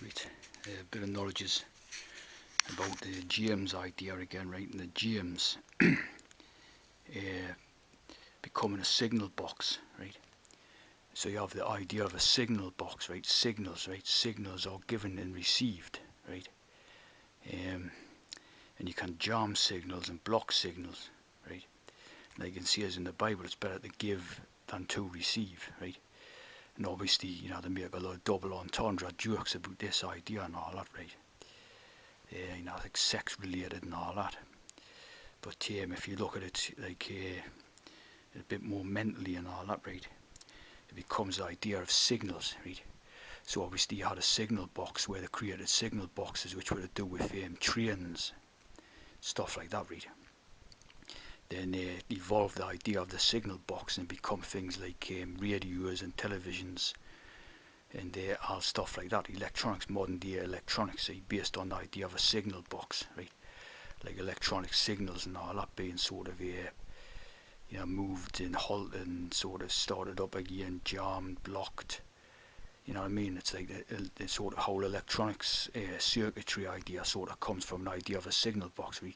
Right, a bit of knowledge is about the James idea again, right? And the James becoming a signal box, right? So you have the idea of a signal box, right? Signals, right? Signals are given and received, right? And you can jam signals and block signals, right? Now you can see as in the Bible, it's better to give than to receive, right? And obviously, you know, they make a lot of double entendre jokes about this idea and all that, right? You know, like sex related and all that. But if you look at it like a bit more mentally and all that, right, it becomes the idea of signals, right? So obviously you had a signal box where they created signal boxes which were to do with trains, stuff like that, right? Then they evolved the idea of the signal box and become things like radios and televisions and all stuff like that. Electronics, modern day electronics, based on the idea of a signal box, right? Like electronic signals and all that being sort of moved and halted and sort of started up again, jammed, blocked. You know what I mean? It's like the sort of whole electronics circuitry idea sort of comes from an idea of a signal box, right?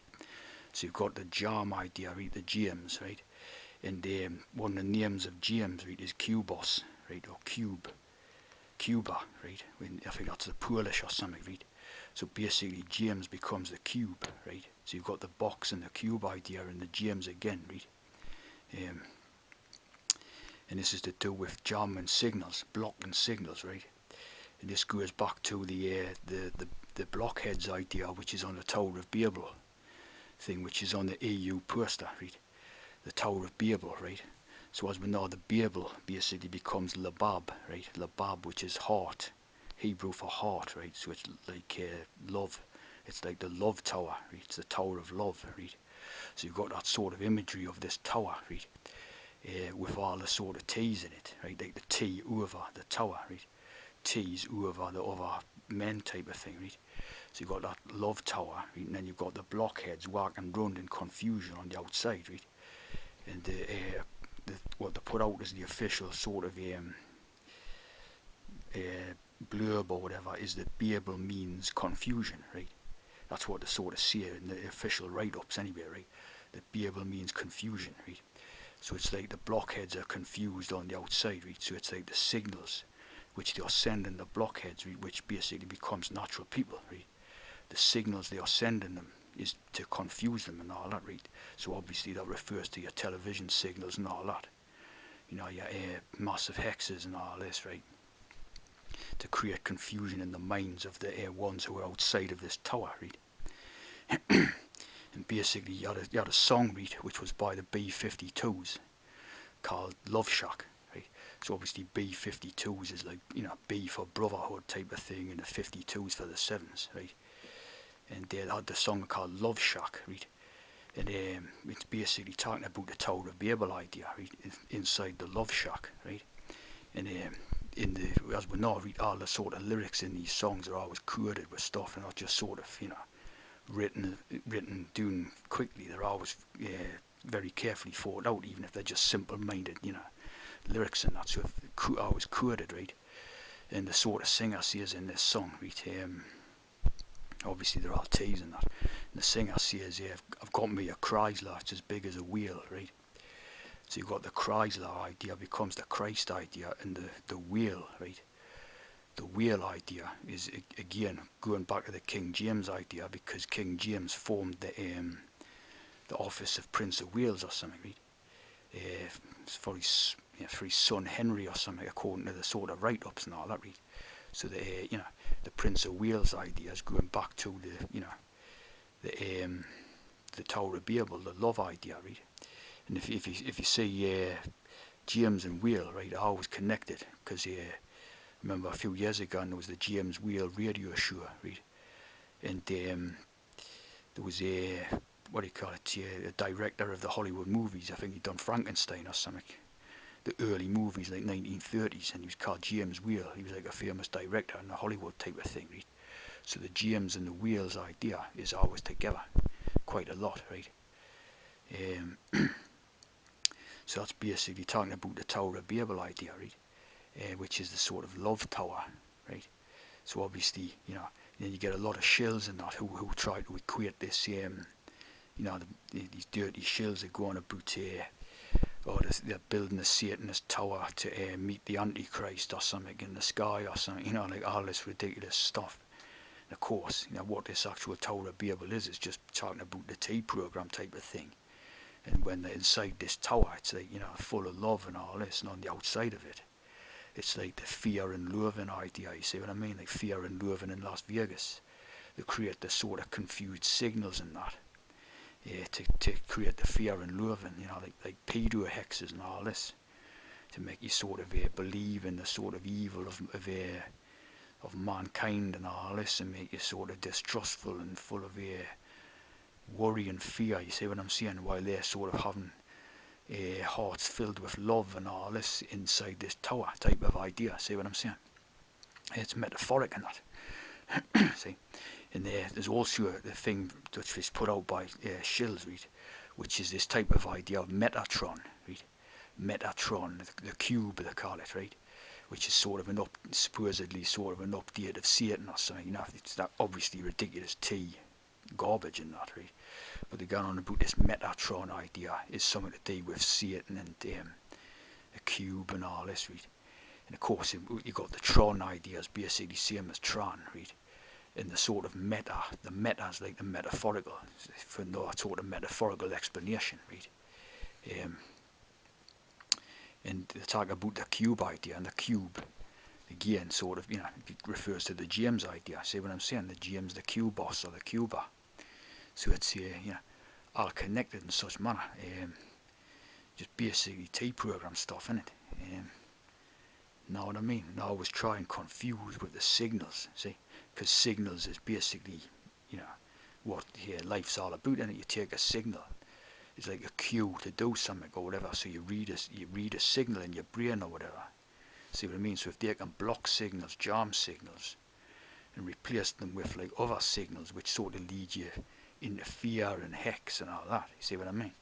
So you've got the jam idea, right? The James, right? And one of the names of James, right, is Cubos, right? Or Cuba, right? I think that's the Polish or something, right? So basically James becomes the cube, right? So you've got the box and the cube idea and the James again, right? And this is to do with jamming signals, blocking signals, right? And this goes back to the blockheads idea, which is on the Tower of Babel thing, which is on the EU poster, right? The Tower of Babel, right? So as we know, the Babel basically becomes Labab, right? Labab, which is heart, Hebrew for heart, right? So it's like love. It's like the love tower, right? It's the Tower of Love, right? So you've got that sort of imagery of this tower, right? With all the sort of T's in it, right? Like the T over the tower, right? T's over the other men type of thing, right? So you've got that love tower, right? And then you've got the blockheads walking around in confusion on the outside, right? And what they put out is the official sort of blurb or whatever is that Babel means confusion, right? That's what they sort of say in the official write-ups anyway, right? That Babel means confusion, right? So it's like the blockheads are confused on the outside, right? So it's like the signals which they are sending the blockheads, right? Which basically becomes natural people, right? The signals they are sending them is to confuse them and all that, right? So obviously that refers to your television signals and all that. You know, your massive hexes and all this, right? To create confusion in the minds of the ones who are outside of this tower, right? And basically you had a song, right, which was by the B-52s called Love Shack, right? So obviously B-52s is like, you know, B for brotherhood type of thing and the 52s for the 7s, right? And they had the song called Love Shack, right? And it's basically talking about the Tower of Babel idea, right? Inside the Love Shack, right? And as we know, all the sort of lyrics in these songs are always coded with stuff and not just sort of, you know, written doing quickly. They're always very carefully thought out, even if they're just simple-minded, you know, lyrics and that. So always coded, right? And the sort of singer says in this song, right? Obviously they're all T's and that. And the singer says, I've got me a Chrysler, it's as big as a wheel, right? So you've got the Chrysler idea becomes the Christ idea, and the wheel, right? The wheel idea is again going back to the King James idea, because King James formed the office of Prince of Wales or something, right? For his son Henry or something, according to the sort of write-ups and all that, right? So the Prince of Wales idea is going back to the Tower of Babel, the love idea, right? And if you see James and Whale, right, are always connected, because remember a few years ago there was the James Whale radio show, right? And there was a what do you call it? A director of the Hollywood movies. I think he'd done Frankenstein or something. The early movies, like 1930s, and he was called James Whale. He was like a famous director in the Hollywood type of thing, right? So the James and the Whales idea is always together, quite a lot, right? So that's basically talking about the Tower of Babel idea, right? Which is the sort of love tower, right? So obviously, then you get a lot of shills and that who try to equate this, these dirty shills that go on about or they're building a Satanist tower to meet the Antichrist or something in the sky or something, like all this ridiculous stuff. And of course, what this actual Tower of Babel is just talking about the T program type of thing. And when they're inside this tower, it's like, full of love and all this, and on the outside of it, it's like the fear and loathing idea, you see what I mean? Like fear and loathing in Las Vegas. They create the sort of confused signals in that. Yeah, to create the fear and loathing, like pedo hexes and all this, to make you sort of believe in the sort of evil of mankind and all this, and make you sort of distrustful and full of worry and fear. You see what I'm saying? While they're sort of having hearts filled with love and all this inside this tower type of idea. See what I'm saying? It's metaphoric in that. See, and there's also the thing which was put out by Shills, right, which is this type of idea of Metatron, right? Metatron, the cube they call it, right? Which is sort of supposedly sort of an update of Satan or something. It's that obviously ridiculous T garbage in that, right? But they're going on about this Metatron idea is something to do with Satan and a cube and all this, right? And of course, you got the Tron idea is basically same as Tron, right? And the sort of meta is like the metaphorical, for no sort of metaphorical explanation, right? And they talk about the cube idea, and the cube, again, sort of, it refers to the James idea. See what I'm saying? The James, the Cubos, or the Cuba. So it's, all connected in such manner. Just basically T program stuff, innit? Know what I mean? And I always try and confuse with the signals, see? Because signals is basically, what life's all about, innit? You take a signal. It's like a cue to do something or whatever. So you read a signal in your brain or whatever. See what I mean? So if they can block signals, jam signals, and replace them with like other signals which sort of lead you into fear and hex and all that. You see what I mean?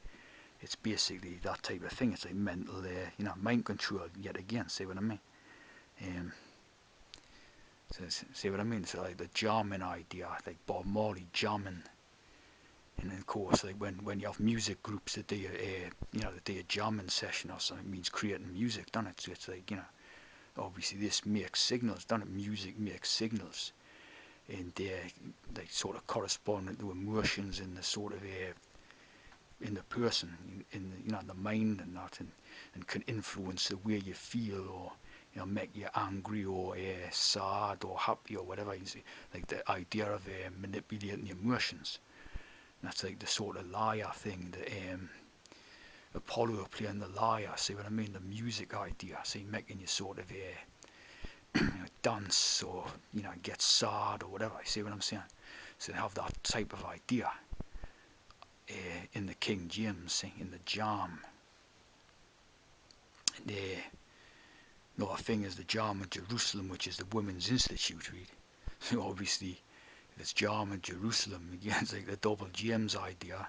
It's basically that type of thing. It's like mental, mind control yet again. See what I mean? So see what I mean? So like the jamming idea, like Bob Marley jamming, and then of course like when you have music groups that do a jamming session or something, it means creating music, doesn't it? So it's like obviously this makes signals, doesn't it? Music makes signals, and they sort of correspond to emotions in the sort of in the person, in the mind and that, and can influence the way you feel, or make you angry or sad or happy or whatever. You see, like the idea of manipulating emotions. That's like the sort of liar thing, the Apollo playing the liar. See what I mean? The music idea. See, making you sort of dance or get sad or whatever. See what I'm saying? So they have that type of idea in the King James, see, in the Jam. And another thing is the Jam of Jerusalem, which is the Women's Institute, right? So obviously, if it's Jam of Jerusalem, again, it's like the double James idea.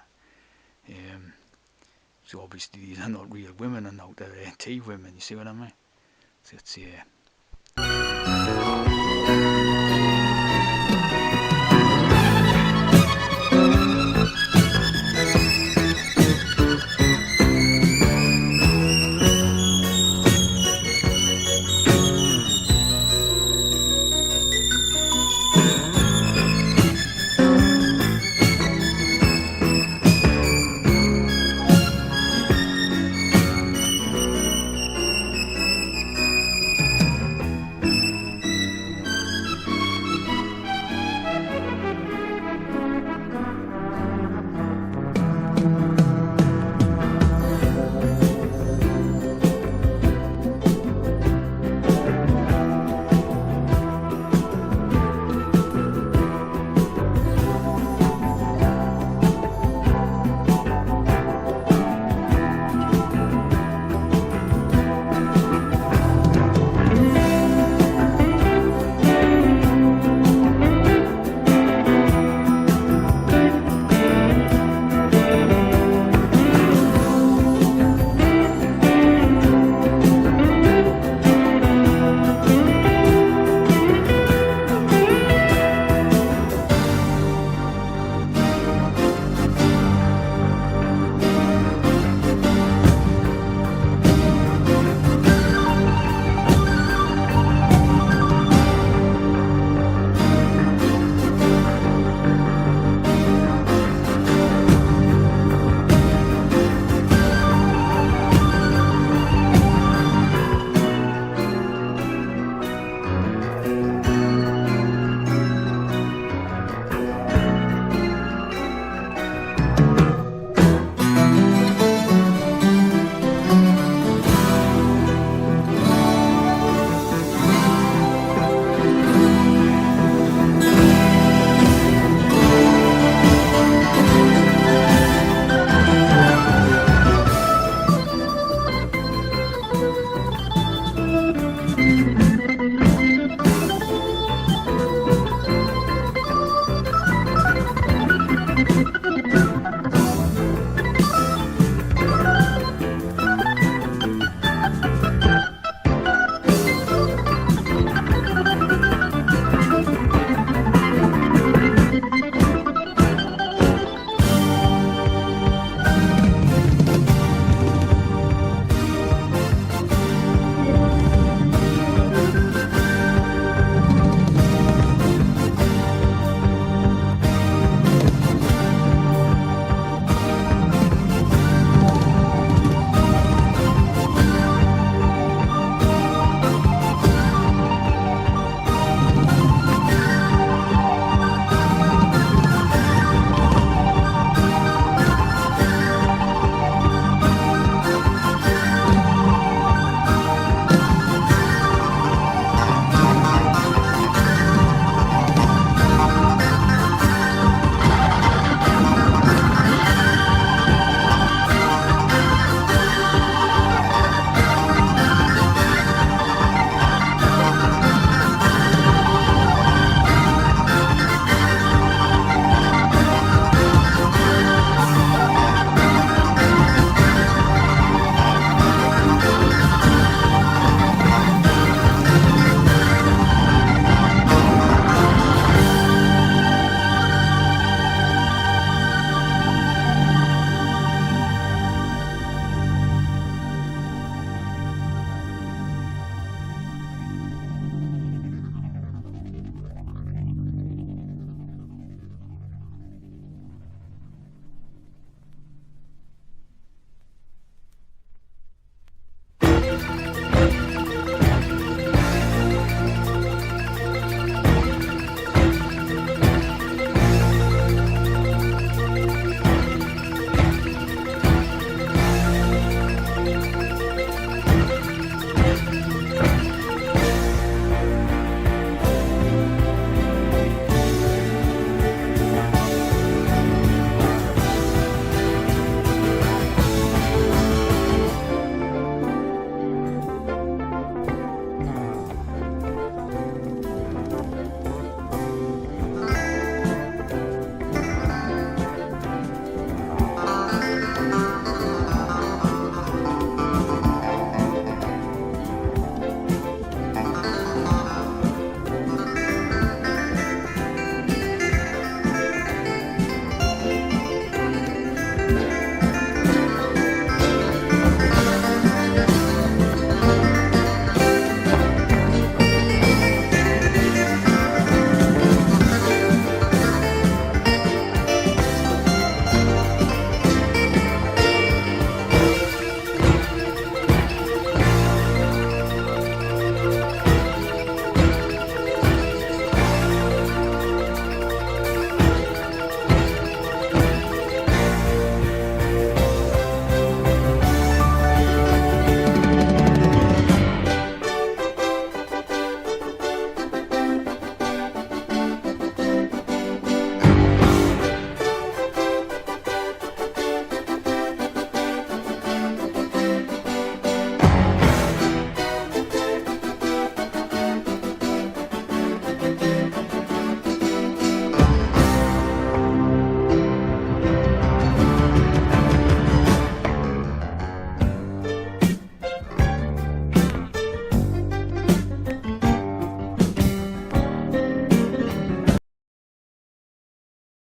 So obviously these are not real women, and not they're T women. You see what I mean? So it's